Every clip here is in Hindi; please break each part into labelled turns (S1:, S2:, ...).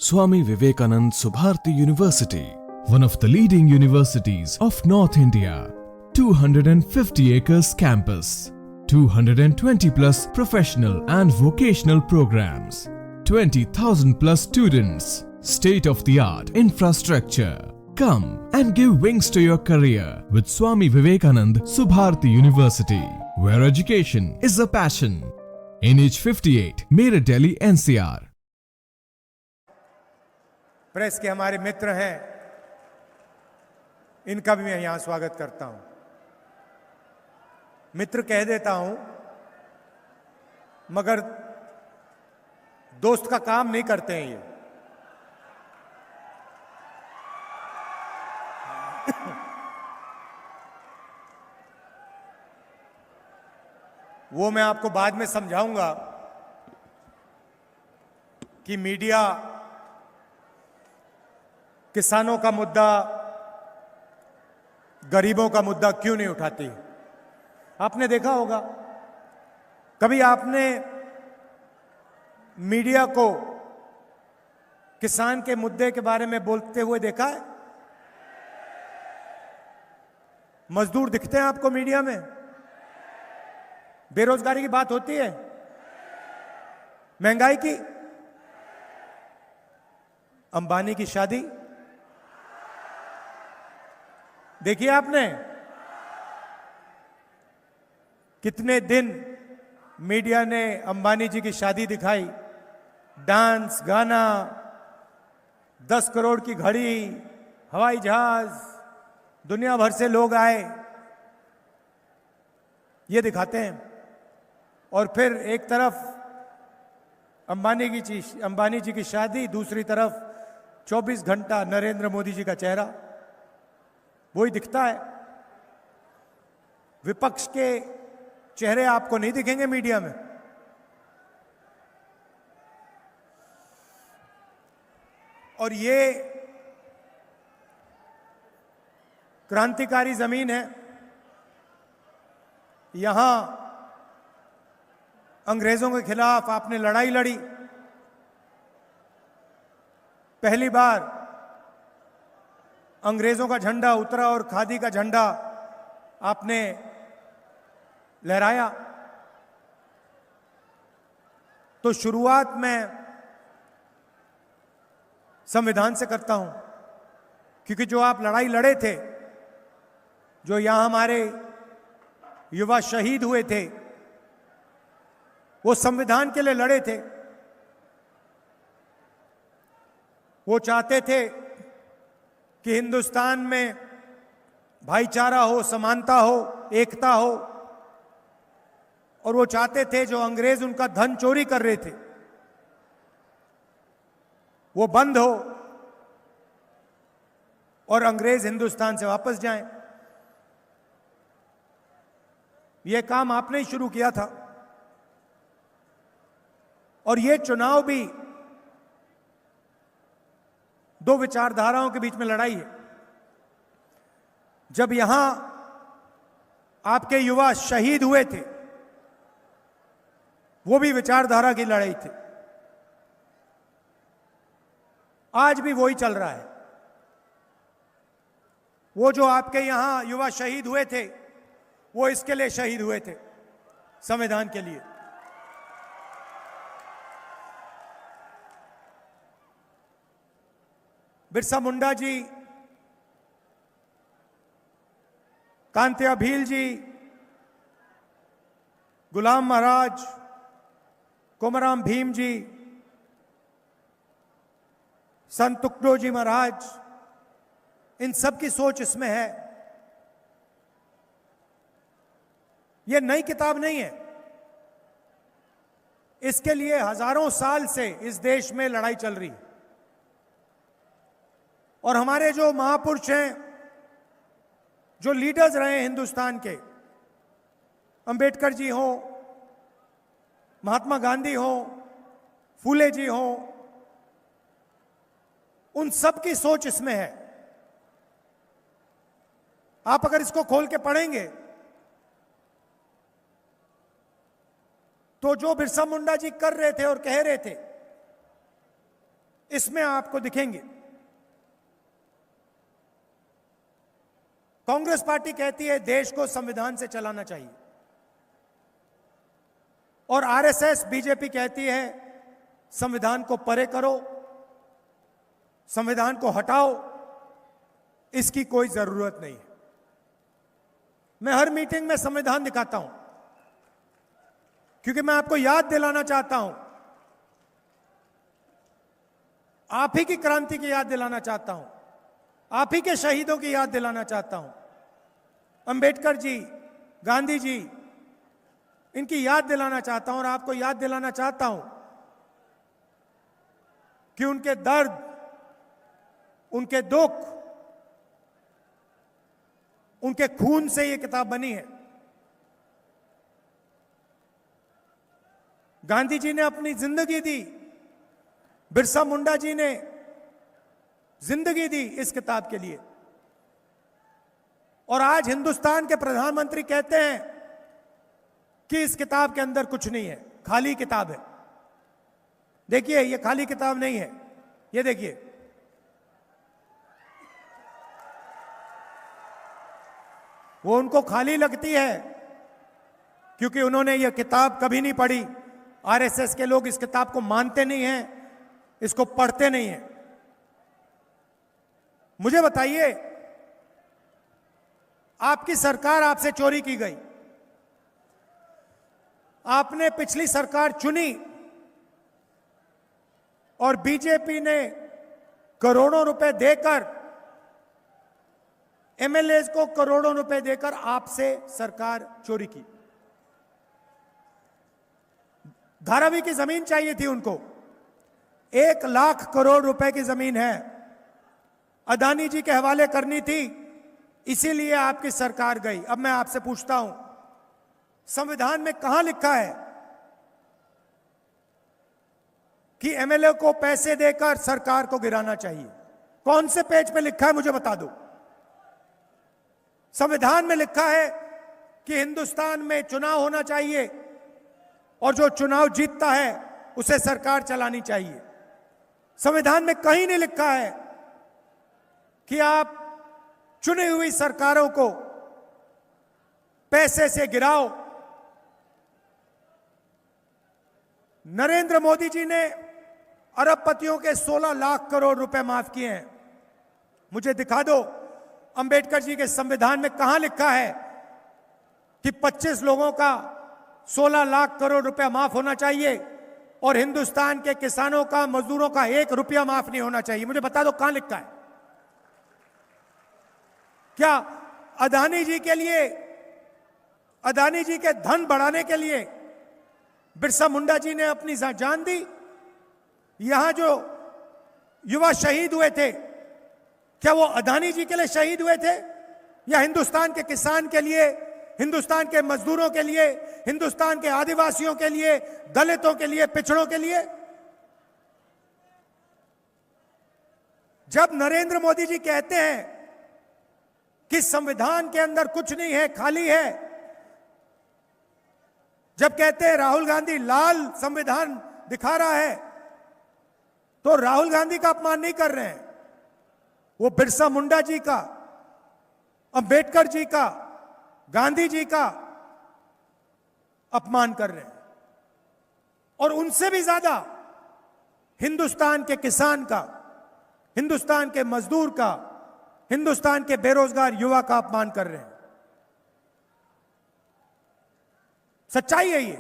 S1: Swami Vivekanand Subharti University, one of the leading universities of North India. 250 acres campus, 220 plus professional and vocational programs, 20,000 plus students, state-of-the-art infrastructure. Come and give wings to your career with Swami Vivekanand Subharti University, where education is a passion. NH58, Meerut, Delhi, NCR.
S2: Press के हमारे मित्र हैं, इनका भी मैं यहां स्वागत करता हूं। मित्र कह देता हूं, मगर दोस्त का काम नहीं करते हैं ये। वो मैं आपको बाद में समझाऊंगा कि मीडिया किसानों का मुद्दा, गरीबों का मुद्दा क्यों नहीं उठाती। आपने देखा होगा, कभी आपने मीडिया को किसान के मुद्दे के बारे में बोलते हुए देखा है? मजदूर दिखते हैं आपको मीडिया में? बेरोजगारी की बात होती है? महंगाई की? अंबानी की शादी देखिए आपने? कितने दिन मीडिया ने अंबानी जी की शादी दिखाई, डांस, गाना, 10 करोड़ की घड़ी, हवाई जहाज, दुनिया भर से लोग आए, ये दिखाते हैं। और फिर एक तरफ अंबानी जी की शादी, दूसरी तरफ 24 घंटा नरेंद्र मोदी जी का चेहरा, वही दिखता है। विपक्ष के चेहरे आपको नहीं दिखेंगे मीडिया में। और ये क्रांतिकारी जमीन है, यहां अंग्रेजों के खिलाफ आपने लड़ाई लड़ी। पहली बार अंग्रेजों का झंडा उतरा और खादी का झंडा आपने लहराया। तो शुरुआत मैं संविधान से करता हूं, क्योंकि जो आप लड़ाई लड़े थे, जो यहां हमारे युवा शहीद हुए थे, वो संविधान के लिए लड़े थे। वो चाहते थे कि हिंदुस्तान में भाईचारा हो, समानता हो, एकता हो। और वो चाहते थे जो अंग्रेज उनका धन चोरी कर रहे थे, वो बंद हो और अंग्रेज हिंदुस्तान से वापस जाएं। ये काम आपने ही शुरू किया था। और ये चुनाव भी दो विचारधाराओं के बीच में लड़ाई है। जब यहां आपके युवा शहीद हुए थे, वो भी विचारधारा की लड़ाई थी। आज भी वही चल रहा है। वो जो आपके यहां युवा शहीद हुए थे, वो इसके लिए शहीद हुए थे, संविधान के लिए। बिरसा मुंडा जी, कांतिया भील जी, गुलाम महाराज, कोमराम भीम जी, संत तुकडो जी महाराज, इन सब की सोच इसमें है। ये नई किताब नहीं है। इसके लिए हजारों साल से इस देश में लड़ाई चल रही है। और हमारे जो महापुरुष हैं, जो लीडर्स रहे हैं हिंदुस्तान के, अंबेडकर जी हो, महात्मा गांधी हो, फूले जी हो, उन सब की सोच इसमें है। आप अगर इसको खोल के पढ़ेंगे तो जो बिरसा मुंडा जी कर रहे थे और कह रहे थे, इसमें आपको दिखेंगे। कांग्रेस पार्टी कहती है देश को संविधान से चलाना चाहिए, और आरएसएस बीजेपी कहती है संविधान को परे करो, संविधान को हटाओ, इसकी कोई जरूरत नहीं है। मैं हर मीटिंग में संविधान दिखाता हूं क्योंकि मैं आपको याद दिलाना चाहता हूं, आप ही की क्रांति की याद दिलाना चाहता हूं, आप ही के शहीदों की याद दिलाना चाहता हूं। अंबेडकर जी, गांधी जी, इनकी याद दिलाना चाहता हूं, और आपको याद दिलाना चाहता हूं कि उनके दर्द, उनके दुख, उनके खून से यह किताब बनी है। गांधी जी ने अपनी जिंदगी दी, बिरसा मुंडा जी ने जिंदगी दी इस किताब के लिए, और आज हिंदुस्तान के प्रधानमंत्री कहते हैं कि इस किताब के अंदर कुछ नहीं है, खाली किताब है। देखिए, ये खाली किताब नहीं है, ये देखिए, वो उनको खाली लगती है क्योंकि उन्होंने ये किताब कभी नहीं पढ़ी। आरएसएस के लोग इस किताब को मानते नहीं हैं, इसको पढ़ते नहीं हैं। मुझे बताइए, आपकी सरकार आपसे चोरी की गई, आपने पिछली सरकार चुनी और बीजेपी ने करोड़ों रुपए देकर, एमएलए को करोड़ों रुपए देकर आपसे सरकार चोरी की। धारावी की जमीन चाहिए थी उनको, 1 लाख करोड़ रुपए की जमीन है, अदानी जी के हवाले करनी थी, इसीलिए आपकी सरकार गई। अब मैं आपसे पूछता हूं, संविधान में कहां लिखा है कि एमएलए को पैसे देकर सरकार को गिराना चाहिए? कौन से पेज पे लिखा है, मुझे बता दो। संविधान में लिखा है कि हिंदुस्तान में चुनाव होना चाहिए और जो चुनाव जीतता है उसे सरकार चलानी चाहिए। संविधान में कहीं नहीं लिखा है कि आप चुनी हुई सरकारों को पैसे से गिराओ। नरेंद्र मोदी जी ने अरबपतियों के 16 लाख करोड़ रुपए माफ किए हैं। मुझे दिखा दो, अंबेडकर जी के संविधान में कहां लिखा है कि 25 लोगों का 16 लाख करोड़ रुपया माफ होना चाहिए और हिंदुस्तान के किसानों का, मजदूरों का 1 रुपया माफ नहीं होना चाहिए? मुझे बता दो कहां लिखा है। क्या अदानी जी के लिए, अदानी जी के धन बढ़ाने के लिए बिरसा मुंडा जी ने अपनी जान दी? यहां जो युवा शहीद हुए थे, क्या वो अदानी जी के लिए शहीद हुए थे या हिंदुस्तान के किसान के लिए, हिंदुस्तान के मजदूरों के लिए, हिंदुस्तान के आदिवासियों के लिए, दलितों के लिए, पिछड़ों के लिए? जब नरेंद्र मोदी जी कहते हैं कि संविधान के अंदर कुछ नहीं है, खाली है, जब कहते हैं राहुल गांधी लाल संविधान दिखा रहा है, तो राहुल गांधी का अपमान नहीं कर रहे हैं, वो बिरसा मुंडा जी का, अंबेडकर जी का, गांधी जी का अपमान कर रहे हैं, और उनसे भी ज्यादा हिंदुस्तान के किसान का, हिंदुस्तान के मजदूर का, हिंदुस्तान के बेरोजगार युवा का अपमान कर रहे हैं। सच्चाई है ये।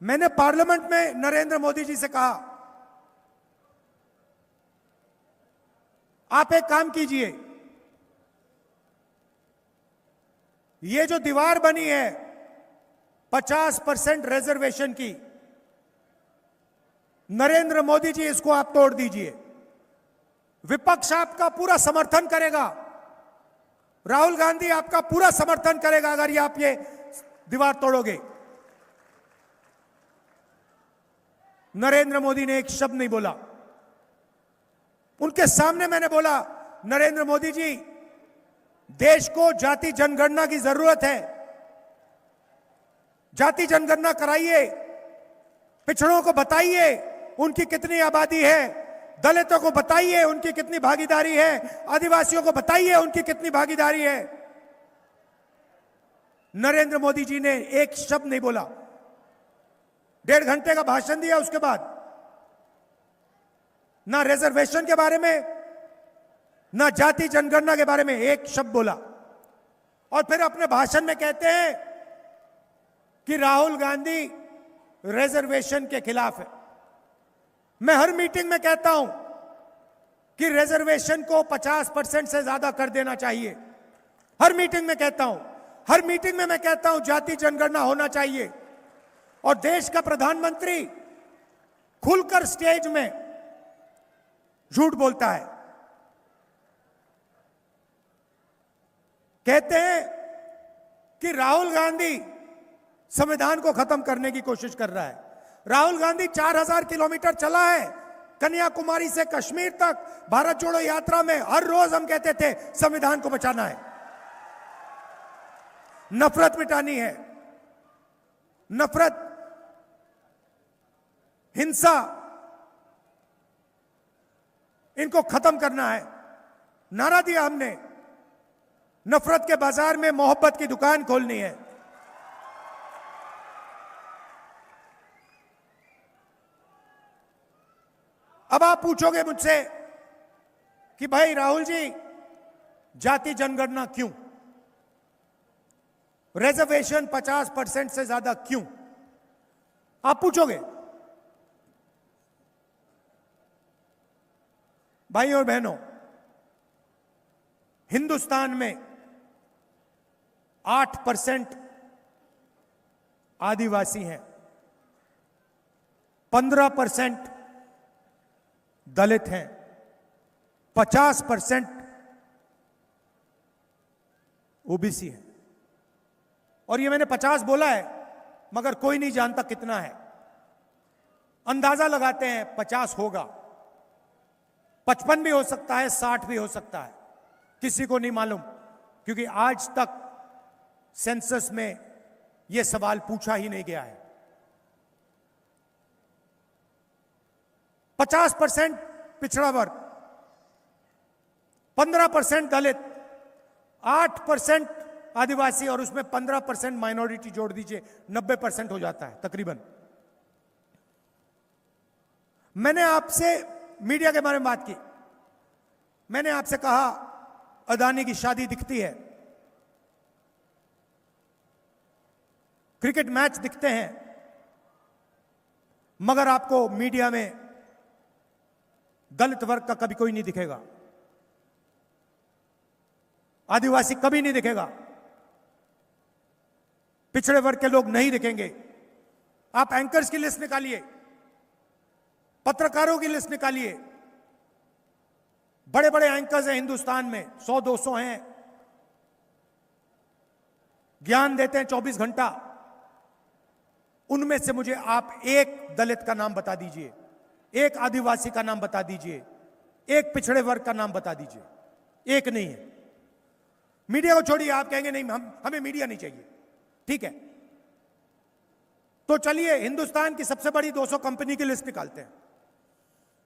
S2: मैंने पार्लियामेंट में नरेंद्र मोदी जी से कहा, आप एक काम कीजिए, ये जो दीवार बनी है 50% रिजर्वेशन की, नरेंद्र मोदी जी इसको आप तोड़ दीजिए। विपक्ष आपका पूरा समर्थन करेगा, राहुल गांधी आपका पूरा समर्थन करेगा अगर ये आप ये दीवार तोड़ोगे। नरेंद्र मोदी ने एक शब्द नहीं बोला। उनके सामने मैंने बोला, नरेंद्र मोदी जी, देश को जाति जनगणना की जरूरत है, जाति जनगणना कराइए, पिछड़ों को बताइए उनकी कितनी आबादी है, दलितों को बताइए उनकी कितनी भागीदारी है, आदिवासियों को बताइए उनकी कितनी भागीदारी है। नरेंद्र मोदी जी ने एक शब्द नहीं बोला। 1.5 घंटे का भाषण दिया, उसके बाद ना रिजर्वेशन के बारे में, ना जाति जनगणना के बारे में एक शब्द बोला। और फिर अपने भाषण में कहते हैं कि राहुल गांधी रिजर्वेशन के खिलाफ है। मैं हर मीटिंग में कहता हूं कि रिजर्वेशन को 50% से ज्यादा कर देना चाहिए। हर मीटिंग में कहता हूं, हर मीटिंग में मैं कहता हूं जाति जनगणना होना चाहिए। और देश का प्रधानमंत्री खुलकर स्टेज में झूठ बोलता है। कहते हैं कि राहुल गांधी संविधान को खत्म करने की कोशिश कर रहा है। राहुल गांधी 4000 किलोमीटर चला है कन्याकुमारी से कश्मीर तक भारत जोड़ो यात्रा में। हर रोज हम कहते थे संविधान को बचाना है, नफरत मिटानी है, नफरत, हिंसा, इनको खत्म करना है। नारा दिया हमने, नफरत के बाजार में मोहब्बत की दुकान खोलनी है। अब आप पूछोगे मुझसे कि भाई राहुल जी जाति जनगणना क्यों, रिजर्वेशन 50% से ज्यादा क्यों, आप पूछोगे। भाइयों और बहनों, हिंदुस्तान में 8% आदिवासी हैं, 15% दलित हैं, 50% ओबीसी हैं। और ये मैंने 50 बोला है, मगर कोई नहीं जानता कितना है। अंदाजा लगाते हैं 50 होगा, 55 भी हो सकता है, 60 भी हो सकता है, किसी को नहीं मालूम, क्योंकि आज तक सेंसस में यह सवाल पूछा ही नहीं गया है। 50% पिछड़ा वर्ग, 15% दलित, 8% आदिवासी और उसमें 15% माइनॉरिटी जोड़ दीजिए, 90% हो जाता है तकरीबन। मैंने आपसे मीडिया के बारे में बात की। मैंने आपसे कहा अदानी की शादी दिखती है, क्रिकेट मैच दिखते हैं, मगर आपको मीडिया में दलित वर्ग का कभी कोई नहीं दिखेगा, आदिवासी कभी नहीं दिखेगा, पिछड़े वर्ग के लोग नहीं दिखेंगे। आप एंकर्स की लिस्ट निकालिए, पत्रकारों की लिस्ट निकालिए। बड़े बड़े एंकर्स हैं हिंदुस्तान में, 100-200 हैं, ज्ञान देते हैं 24 घंटा। उनमें से मुझे आप एक दलित का नाम बता दीजिए, एक आदिवासी का नाम बता दीजिए, एक पिछड़े वर्ग का नाम बता दीजिए। एक नहीं है। मीडिया को छोड़िए, आप कहेंगे नहीं हमें मीडिया नहीं चाहिए, ठीक है, तो चलिए हिंदुस्तान की सबसे बड़ी 200 कंपनी की लिस्ट निकालते हैं,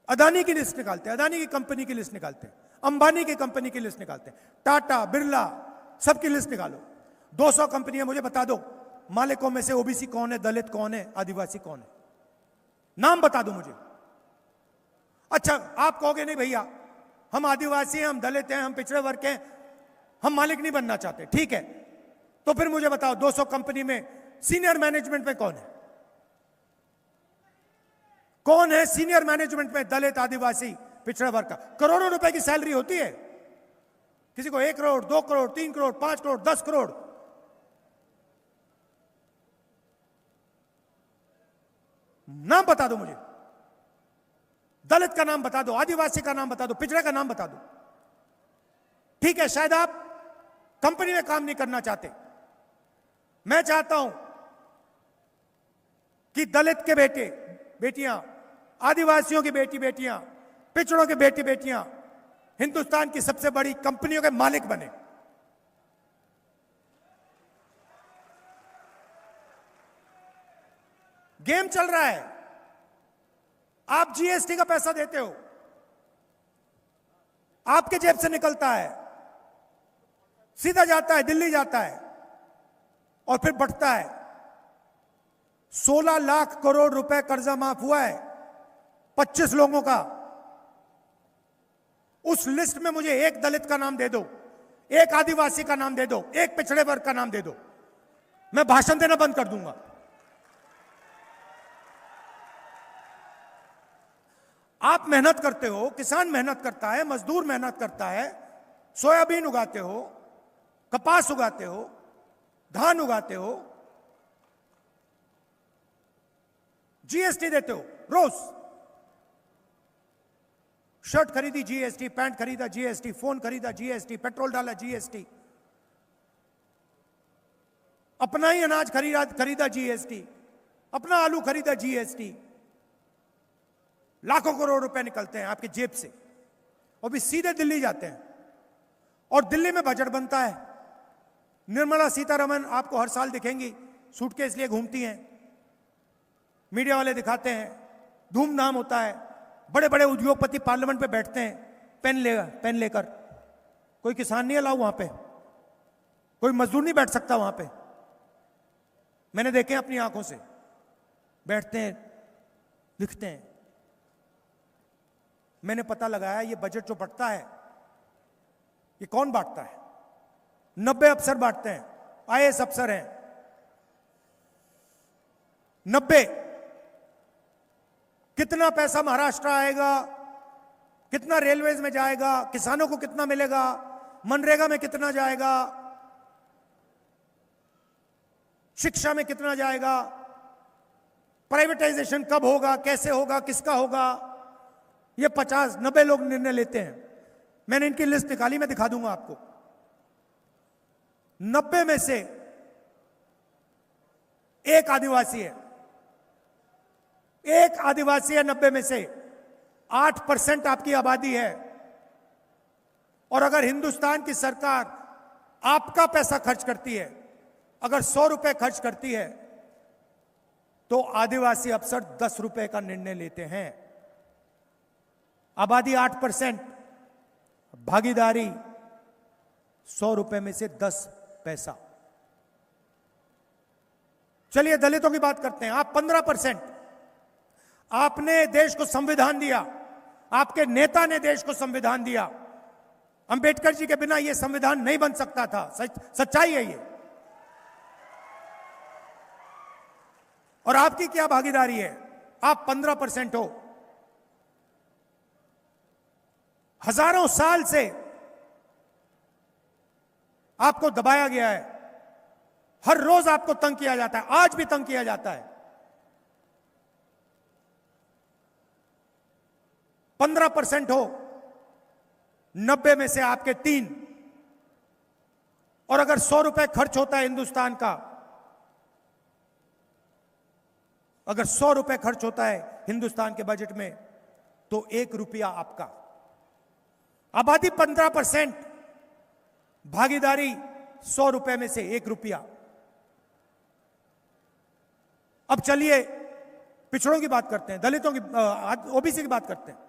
S2: अदानी की लिस्ट निकालते हैं, अदानी की कंपनी की लिस्ट निकालते हैं, अंबानी की कंपनी की लिस्ट निकालते हैं, टाटा, बिरला, सबकी लिस्ट निकालो। 200 कंपनियां, मुझे बता दो मालिकों में से ओबीसी कौन है, दलित कौन है, आदिवासी कौन है, नाम बता दो मुझे। अच्छा, आप कहोगे नहीं भैया हम आदिवासी हैं, हम दलित हैं, हम पिछड़े वर्ग के हैं, हम मालिक नहीं बनना चाहते, ठीक है, तो फिर मुझे बताओ 200 कंपनी में सीनियर मैनेजमेंट में कौन है, कौन है सीनियर मैनेजमेंट में दलित, आदिवासी, पिछड़ा वर्ग का? करोड़ों रुपए की सैलरी होती है, किसी को 1 करोड़, 2 करोड़, 3 करोड़, 5 करोड़, 10 करोड़। नाम बता दो मुझे, दलित का नाम बता दो, आदिवासी का नाम बता दो, पिछड़े का नाम बता दो। ठीक है, शायद आप कंपनी में काम नहीं करना चाहते। मैं चाहता हूं कि दलित के बेटे बेटियां, आदिवासियों की बेटी बेटियां, पिछड़ों के बेटी बेटियां हिंदुस्तान की सबसे बड़ी कंपनियों के मालिक बने। गेम चल रहा है, आप जीएसटी का पैसा देते हो, आपके जेब से निकलता है, सीधा जाता है, दिल्ली जाता है और फिर बढ़ता है। 16 लाख करोड़ रुपए कर्जा माफ हुआ है 25 लोगों का। उस लिस्ट में मुझे एक दलित का नाम दे दो, एक आदिवासी का नाम दे दो, एक पिछड़े वर्ग का नाम दे दो, मैं भाषण देना बंद कर दूंगा। आप मेहनत करते हो, किसान मेहनत करता है, मजदूर मेहनत करता है, सोयाबीन उगाते हो, कपास उगाते हो, धान उगाते हो, जीएसटी देते हो रोज। शर्ट खरीदी जीएसटी, पैंट खरीदा जीएसटी, फोन खरीदा जीएसटी, पेट्रोल डाला जीएसटी, अपना ही अनाज खरीदा जीएसटी, अपना आलू खरीदा जीएसटी। लाखों करोड़ रुपए निकलते हैं आपकी जेब से और भी सीधे दिल्ली जाते हैं। और दिल्ली में बजट बनता है। निर्मला सीतारमण आपको हर साल दिखेंगी, सूटकेस लिए घूमती हैं, मीडिया वाले दिखाते हैं, धूमधाम होता है, बड़े बड़े उद्योगपति पार्लियामेंट पे बैठते हैं पेन लेकर। कोई किसान नहीं अलाउ वहां पे, कोई मजदूर नहीं बैठ सकता वहां पे। मैंने देखे अपनी आंखों से, बैठते हैं, लिखते हैं। मैंने पता लगाया ये बजट जो बढ़ता है ये कौन बांटता है? 90 अफसर बांटते हैं, आईएएस अफसर हैं 90। कितना पैसा महाराष्ट्र आएगा, कितना रेलवेज में जाएगा, किसानों को कितना मिलेगा, मनरेगा में कितना जाएगा, शिक्षा में कितना जाएगा, प्राइवेटाइजेशन कब होगा, कैसे होगा, किसका होगा, ये 50-90 लोग निर्णय लेते हैं। मैंने इनकी लिस्ट निकाली, मैं दिखा दूंगा आपको। 90 में से एक आदिवासी है, एक आदिवासी है 90 में से। 8% आपकी आबादी है। और अगर हिंदुस्तान की सरकार आपका पैसा खर्च करती है, अगर 100 रुपए खर्च करती है, तो आदिवासी अफसर 10 रुपए का निर्णय लेते हैं। आबादी 8%, भागीदारी 100 रुपए में से 10 पैसा। चलिए दलितों की बात करते हैं। आप 15%। आपने देश को संविधान दिया, आपके नेता ने देश को संविधान दिया। अंबेडकर जी के बिना यह संविधान नहीं बन सकता था। सच्चाई है ये। और आपकी क्या भागीदारी है? आप 15% हो। हजारों साल से आपको दबाया गया है, हर रोज आपको तंग किया जाता है, आज भी तंग किया जाता है। 15% हो, 90 में से आपके 3। और अगर 100 रुपए खर्च होता है हिंदुस्तान का, अगर 100 रुपए खर्च होता है हिंदुस्तान के बजट में, तो 1 रुपया आपका। आबादी 15%, भागीदारी 100 रुपए में से 1 रुपया। अब चलिए पिछड़ों की बात करते हैं, दलितों की, ओबीसी की बात करते हैं।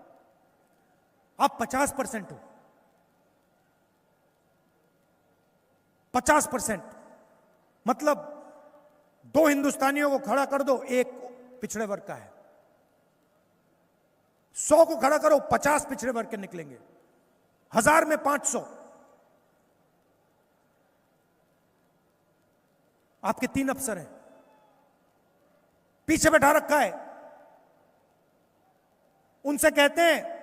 S2: आप 50% हो। 50% मतलब 2 हिंदुस्तानियों को खड़ा कर दो, 1 पिछड़े वर्ग का है। 100 को खड़ा करो, 50 पिछड़े वर्ग के निकलेंगे। 1000 में 500। आपके 3 अफसर हैं, पीछे बैठा रखा है। उनसे कहते हैं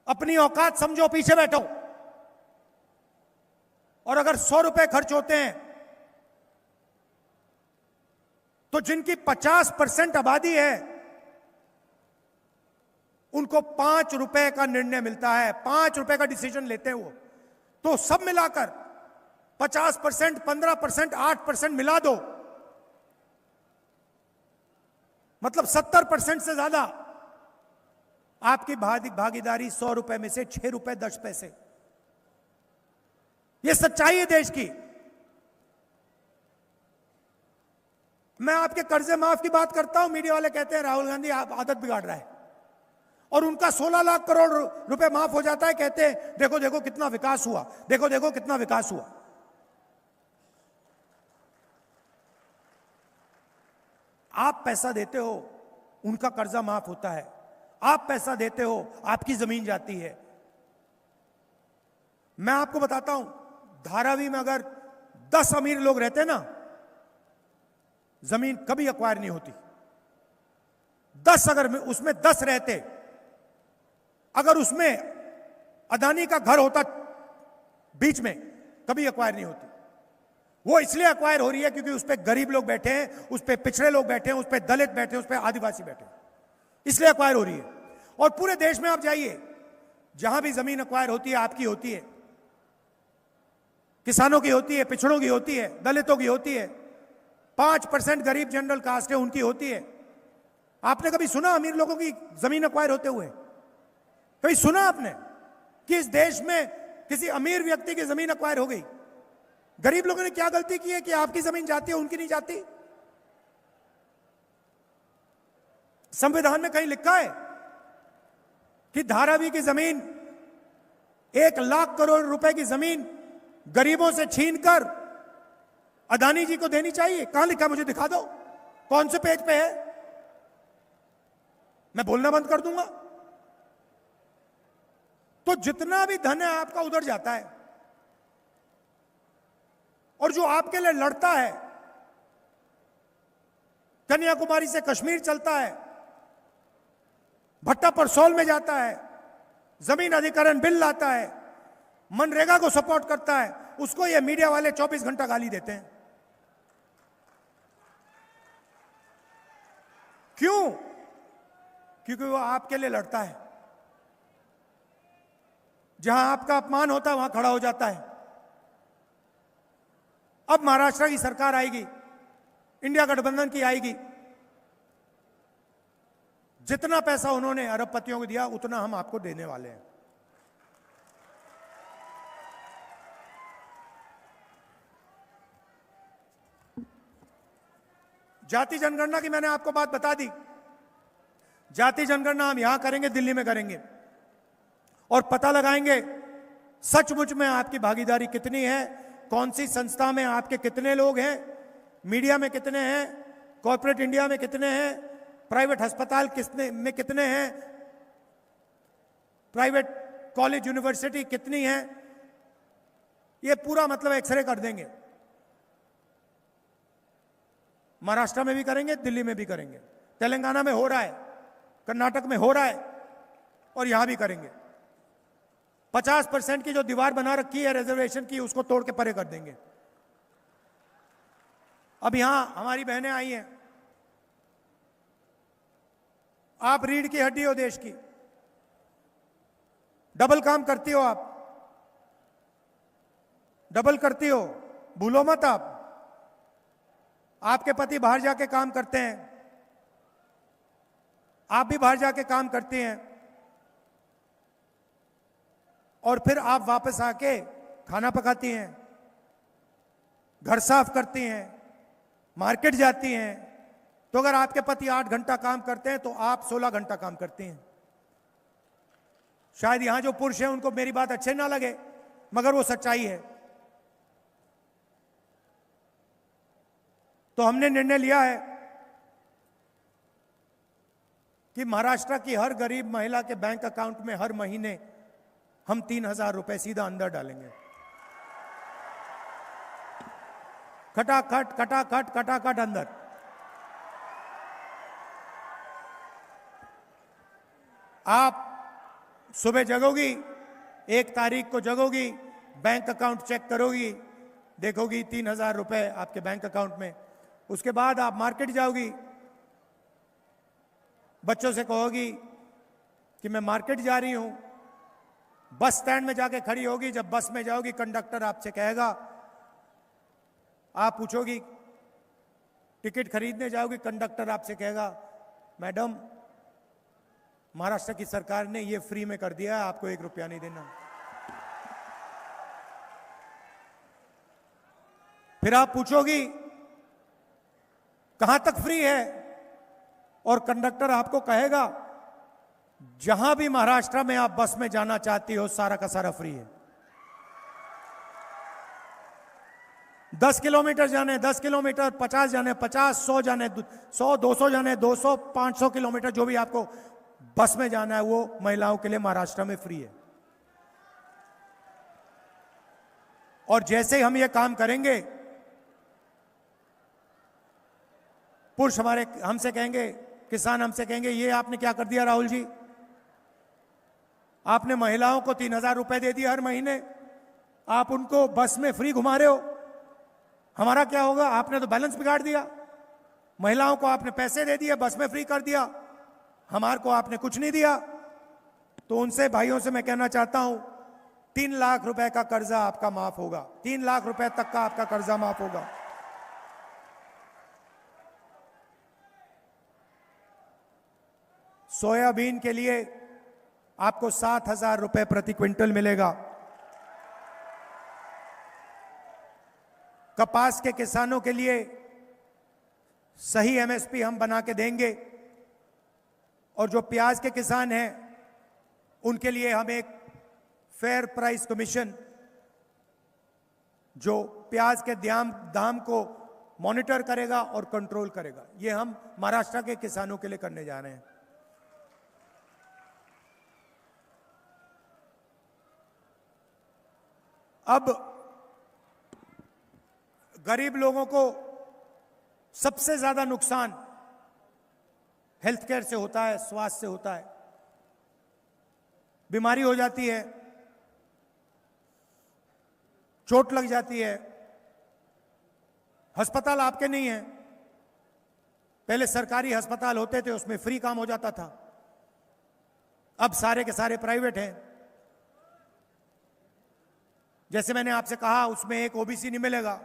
S2: अपनी औकात समझो, पीछे बैठो। और अगर 100 रुपए खर्च होते हैं, तो जिनकी 50% आबादी है, उनको 5 रुपए का निर्णय मिलता है। 5 रुपए का डिसीजन लेते हैं वो। तो सब मिलाकर 50%, 15%, 8% मिला दो, मतलब 70% से ज्यादा आपकी भागीदारी 100 रुपए में से 6 रुपए 10 पैसे। यह सच्चाई है देश की। मैं आपके कर्जे माफ की बात करता हूं, मीडिया वाले कहते हैं राहुल गांधी आप आदत बिगाड़ रहा है, और उनका 16 लाख करोड़ रुपए माफ हो जाता है, कहते हैं देखो देखो कितना विकास हुआ, देखो देखो कितना विकास हुआ। आप पैसा देते हो, उनका कर्जा माफ होता है। आप पैसा देते हो, आपकी जमीन जाती है। मैं आपको बताता हूं, धारावी में अगर 10 अमीर लोग रहते ना, जमीन कभी एक्वायर नहीं होती। 10 अगर उसमें 10 रहते, अगर उसमें अदानी का घर होता बीच में, कभी एक्वायर नहीं होती। वो इसलिए एक्वायर हो रही है क्योंकि उस पर गरीब लोग बैठे हैं, उस पर पिछड़े लोग बैठे हैं, उस पर दलित बैठे हैं, उस पर आदिवासी बैठे हैं, इसलिए एक्वायर हो रही है। और पूरे देश में आप जाइए, जहां भी जमीन एक्वायर होती है, आपकी होती है, किसानों की होती है, पिछड़ों की होती है, दलितों की होती है, 5% गरीब जनरल कास्ट है उनकी होती है। आपने कभी सुना अमीर लोगों की जमीन एक्वायर होते हुए? कभी सुना आपने कि इस देश में किसी अमीर व्यक्ति की जमीन एक्वायर हो गई? गरीब लोगों ने क्या गलती की है कि आपकी जमीन जाती है, उनकी नहीं जाती? संविधान में कहीं लिखा है कि धारावी की जमीन 1 लाख करोड़ रुपए की जमीन गरीबों से छीनकर अदानी जी को देनी चाहिए? कहां लिखा, मुझे दिखा दो, कौन से पेज पे है? मैं बोलना बंद कर दूंगा। तो जितना भी धन है आपका उधर जाता है, और जो आपके लिए लड़ता है, कन्याकुमारी से कश्मीर चलता है, भट्टा परसौल में जाता है, जमीन अधिग्रहण बिल लाता है, मनरेगा को सपोर्ट करता है, उसको ये मीडिया वाले 24 घंटा गाली देते हैं। क्यों? क्योंकि वो आपके लिए लड़ता है। जहां आपका अपमान होता है वहां खड़ा हो जाता है। अब महाराष्ट्र की सरकार आएगी, इंडिया गठबंधन की आएगी, जितना पैसा उन्होंने अरबपतियों को दिया उतना हम आपको देने वाले हैं। जाति जनगणना की मैंने आपको बात बता दी। जाति जनगणना हम यहां करेंगे, दिल्ली में करेंगे, और पता लगाएंगे सचमुच में आपकी भागीदारी कितनी है, कौन सी संस्था में आपके कितने लोग हैं, मीडिया में कितने हैं, कॉर्पोरेट इंडिया में कितने हैं, प्राइवेट अस्पताल में कितने हैं, प्राइवेट कॉलेज यूनिवर्सिटी कितनी है, ये पूरा मतलब एक्सरे कर देंगे। महाराष्ट्र में भी करेंगे, दिल्ली में भी करेंगे, तेलंगाना में हो रहा है, कर्नाटक में हो रहा है, और यहां भी करेंगे। 50% की जो दीवार बना रखी है रिजर्वेशन की, उसको तोड़ के परे कर देंगे। अब यहां हमारी बहनें आई हैं, आप रीढ़ की हड्डी हो देश की, डबल काम करती हो, आप डबल करती हो, भूलो मत आप। आपके पति बाहर जाके काम करते हैं, आप भी बाहर जाके काम करती हैं, और फिर आप वापस आके खाना पकाती हैं, घर साफ करती हैं, मार्केट जाती हैं। तो अगर आपके पति 8 घंटा काम करते हैं तो आप 16 घंटा काम करती हैं। शायद यहां जो पुरुष हैं उनको मेरी बात अच्छे ना लगे, मगर वो सच्चाई है। तो हमने निर्णय लिया है कि महाराष्ट्र की हर गरीब महिला के बैंक अकाउंट में हर महीने हम 3,000 रुपए सीधा अंदर डालेंगे। खटाखट खटाखट खटाखट अंदर। आप सुबह जगोगी, 1 तारीख को जगोगी, बैंक अकाउंट चेक करोगी, देखोगी 3,000 रुपए आपके बैंक अकाउंट में। उसके बाद आप मार्केट जाओगी, बच्चों से कहोगी कि मैं मार्केट जा रही हूं, बस स्टैंड में जाके खड़ी होगी। जब बस में जाओगी, कंडक्टर आपसे कहेगा, आप पूछोगी टिकट खरीदने जाओगी, कंडक्टर आपसे कहेगा मैडम महाराष्ट्र की सरकार ने ये फ्री में कर दिया है, आपको 1 रुपया नहीं देना। फिर आप पूछोगी कहां तक फ्री है? और कंडक्टर आपको कहेगा जहां भी महाराष्ट्र में आप बस में जाना चाहती हो सारा का सारा फ्री है। 10 किलोमीटर जाने 10 किलोमीटर, 50 जाने 50, 100 जाने 100, 200 जाने 200, 500 किलोमीटर जो भी आपको बस में जाना है वो महिलाओं के लिए महाराष्ट्र में फ्री है। और जैसे ही हम ये काम करेंगे, पुरुष हमारे हमसे कहेंगे, किसान हमसे कहेंगे, ये आपने क्या कर दिया राहुल जी, आपने महिलाओं को 3,000 रुपए दे दिए हर महीने, आप उनको बस में फ्री घुमा रहे हो, हमारा क्या होगा? आपने तो बैलेंस बिगाड़ दिया। महिलाओं को आपने पैसे दे दिए, बस में फ्री कर दिया, हमारे को आपने कुछ नहीं दिया। तो उनसे भाइयों से मैं कहना चाहता हूं, 3 लाख रुपए का कर्जा आपका माफ होगा, 3 लाख रुपए तक का आपका कर्जा माफ होगा। सोयाबीन के लिए आपको 7,000 रुपए प्रति क्विंटल मिलेगा। कपास के किसानों के लिए सही एमएसपी हम बना के देंगे। और जो प्याज के किसान हैं उनके लिए हम एक फेयर प्राइस कमीशन, जो प्याज के दाम को मॉनिटर करेगा और कंट्रोल करेगा, ये हम महाराष्ट्र के किसानों के लिए करने जा रहे हैं। अब गरीब लोगों को सबसे ज्यादा नुकसान हेल्थ केयर से होता है, स्वास्थ्य से होता है। बीमारी हो जाती है, चोट लग जाती है, अस्पताल आपके नहीं है। पहले सरकारी अस्पताल होते थे, उसमें फ्री काम हो जाता था, अब सारे के सारे प्राइवेट हैं। जैसे मैंने आपसे कहा, उसमें एक ओबीसी नहीं मिलेगा,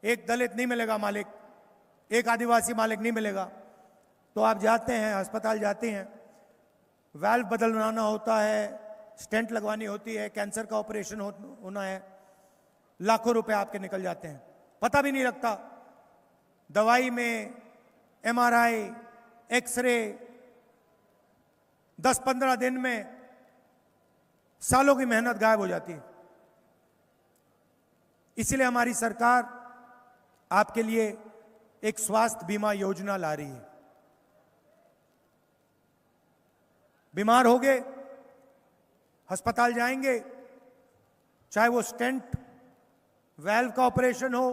S2: एक दलित नहीं मिलेगा मालिक, एक आदिवासी मालिक नहीं मिलेगा। तो आप जाते हैं, अस्पताल जाते हैं, वाल्व बदलवाना होता है, स्टेंट लगवानी होती है, कैंसर का ऑपरेशन होना है, लाखों रुपए आपके निकल जाते हैं, पता भी नहीं लगता। दवाई में एमआरआई, एक्सरे, 10-15 दिन में सालों की मेहनत गायब हो जाती है। इसलिए हमारी सरकार आपके लिए एक स्वास्थ्य बीमा योजना ला रही है। बीमार हो गए, अस्पताल जाएंगे, चाहे वो स्टेंट, वाल्व का ऑपरेशन हो,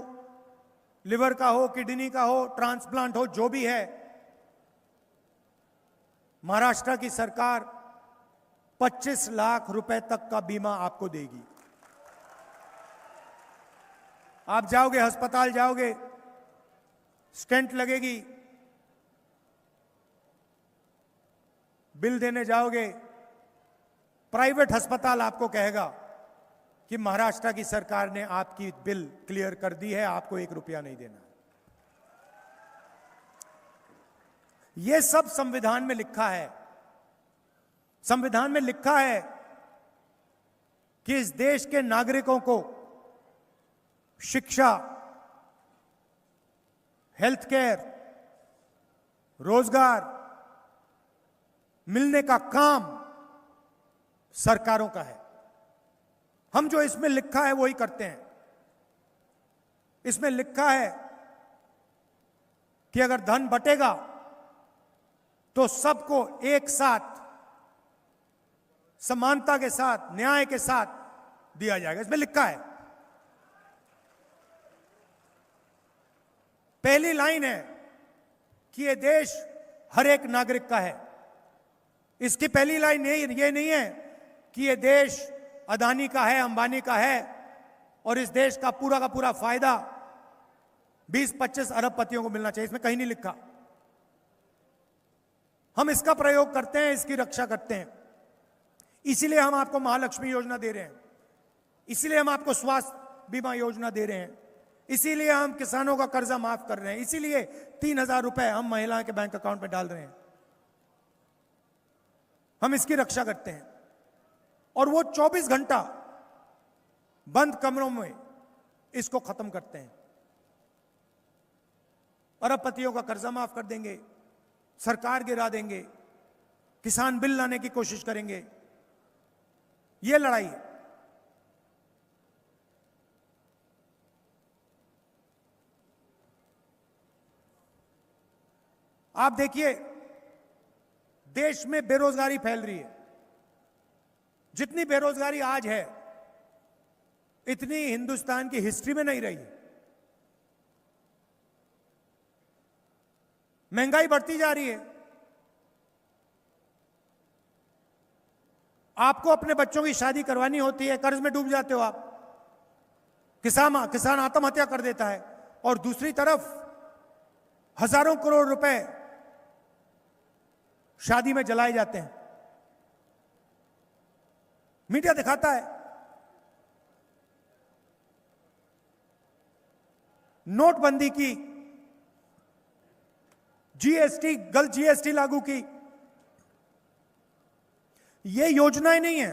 S2: लिवर का हो, किडनी का हो, ट्रांसप्लांट हो, जो भी है, महाराष्ट्र की सरकार 25 लाख रुपए तक का बीमा आपको देगी। आप जाओगे, अस्पताल जाओगे, स्टेंट लगेगी, बिल देने जाओगे, प्राइवेट अस्पताल आपको कहेगा कि महाराष्ट्र की सरकार ने आपकी बिल क्लियर कर दी है, आपको 1 रुपया नहीं देना। यह सब संविधान में लिखा है। संविधान में लिखा है कि इस देश के नागरिकों को शिक्षा, हेल्थ केयर, रोजगार मिलने का काम सरकारों का है। हम जो इसमें लिखा है वही करते हैं। इसमें लिखा है कि अगर धन बटेगा तो सबको एक साथ, समानता के साथ, न्याय के साथ दिया जाएगा। इसमें लिखा है। पहली लाइन है कि यह देश हर एक नागरिक का है। इसकी पहली लाइन ये नहीं है कि यह देश अदानी का है, अंबानी का है और इस देश का पूरा फायदा 20-25 अरबपतियों को मिलना चाहिए। इसमें कहीं नहीं लिखा। हम इसका प्रयोग करते हैं, इसकी रक्षा करते हैं। इसीलिए हम आपको महालक्ष्मी योजना दे रहे हैं, इसीलिए हम आपको स्वास्थ्य बीमा योजना दे रहे हैं, इसीलिए हम किसानों का कर्जा माफ कर रहे हैं, इसीलिए 3,000 रुपए हम महिलाओं के बैंक अकाउंट में डाल रहे हैं। हम इसकी रक्षा करते हैं। और वो 24 घंटा बंद कमरों में इसको खत्म करते हैं। अरबपतियों का कर्जा माफ कर देंगे, सरकार गिरा देंगे, किसान बिल लाने की कोशिश करेंगे। यह लड़ाई है। आप देखिए, देश में बेरोजगारी फैल रही है। जितनी बेरोजगारी आज है, इतनी हिंदुस्तान की हिस्ट्री में नहीं रही। महंगाई बढ़ती जा रही है। आपको अपने बच्चों की शादी करवानी होती है, कर्ज में डूब जाते हो आप। किसान आत्महत्या कर देता है, और दूसरी तरफ हजारों करोड़ रुपए शादी में जलाए जाते हैं। मीडिया दिखाता है। नोटबंदी की, जीएसटी, गलत जीएसटी लागू की। ये योजनाएं नहीं है,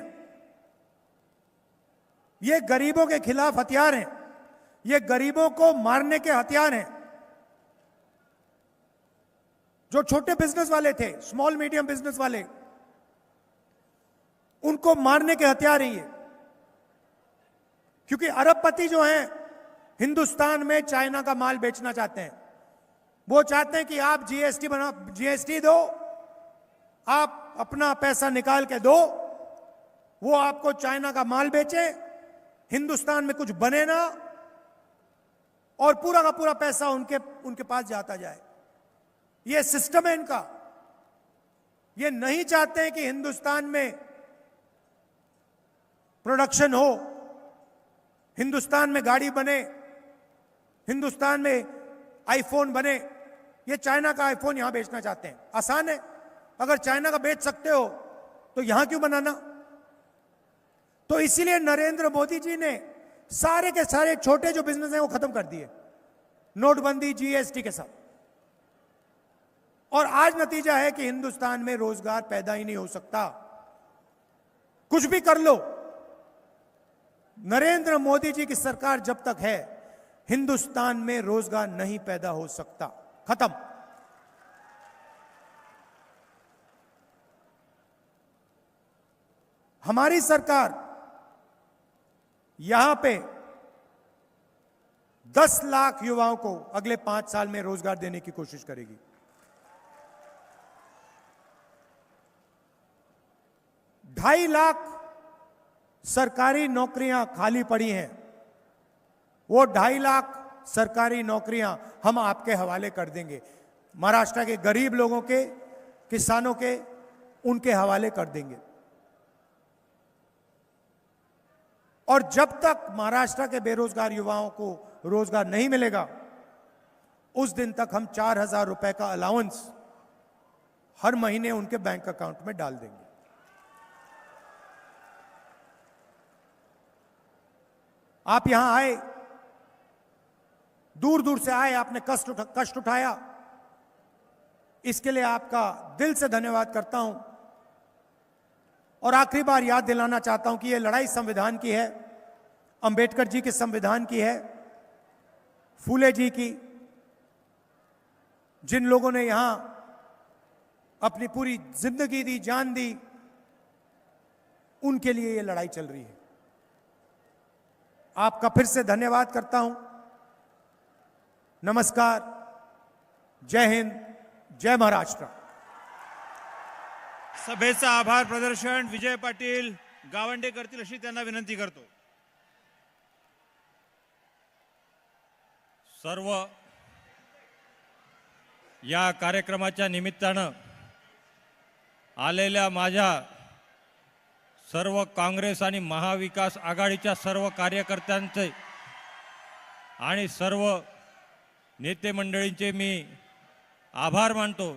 S2: ये गरीबों के खिलाफ हथियार हैं। ये गरीबों को मारने के हथियार हैं। जो छोटे बिजनेस वाले थे, स्मॉल मीडियम बिजनेस वाले, उनको मारने के हथियार हैं ये। क्योंकि अरबपति जो हैं, हिंदुस्तान में चाइना का माल बेचना चाहते हैं। वो चाहते हैं कि आप जीएसटी दो, आप अपना पैसा निकाल के दो, वो आपको चाइना का माल बेचे, हिंदुस्तान में कुछ बने ना, और पूरा का पूरा पैसा उनके पास जाता जाए। ये सिस्टम है इनका। ये नहीं चाहते हैं कि हिंदुस्तान में प्रोडक्शन हो, हिंदुस्तान में गाड़ी बने, हिंदुस्तान में आईफोन बने। ये चाइना का आईफोन यहां बेचना चाहते हैं। आसान है, अगर चाइना का बेच सकते हो तो यहां क्यों बनाना। तो इसीलिए नरेंद्र मोदी जी ने सारे के सारे छोटे जो बिजनेस हैं वो खत्म कर दिए, नोटबंदी, जीएसटी के साथ। और आज नतीजा है कि हिंदुस्तान में रोजगार पैदा ही नहीं हो सकता। कुछ भी कर लो, नरेंद्र मोदी जी की सरकार जब तक है, हिंदुस्तान में रोजगार नहीं पैदा हो सकता। खत्म। हमारी सरकार यहां पे 10 लाख युवाओं को अगले 5 साल में रोजगार देने की कोशिश करेगी। 2.5 लाख सरकारी नौकरियां खाली पड़ी हैं। वो 2.5 लाख सरकारी नौकरियां हम आपके हवाले कर देंगे। महाराष्ट्र के गरीब लोगों के, किसानों के, उनके हवाले कर देंगे। और जब तक महाराष्ट्र के बेरोजगार युवाओं को रोजगार नहीं मिलेगा, उस दिन तक हम 4,000 रुपए का अलाउंस हर महीने उनके बैंक अकाउंट में डाल देंगे। आप यहां आए, दूर दूर से आए, आपने कष्ट उठाया, इसके लिए आपका दिल से धन्यवाद करता हूं। और आखिरी बार याद दिलाना चाहता हूं कि यह लड़ाई संविधान की है, अंबेडकर जी के संविधान की है, फूले जी की। जिन लोगों ने यहां अपनी पूरी जिंदगी दी, जान दी, उनके लिए यह लड़ाई चल रही है। आपका फिर से धन्यवाद करता हूं। नमस्कार, जय हिंद, जय महाराष्ट्र।
S3: सभेचं आभार प्रदर्शन विजय पाटील गावंडे करतील अशी त्यांना विनंती करतो। सर्व या कार्यक्रमाच्या निमित्तानं आलेल्या माझ्या सर्व काँग्रेस आणि महाविकास आघाडीच्या सर्व कार्यकर्त्यांचे आणि सर्व नेते मंडळींचे मी आभार मानतो।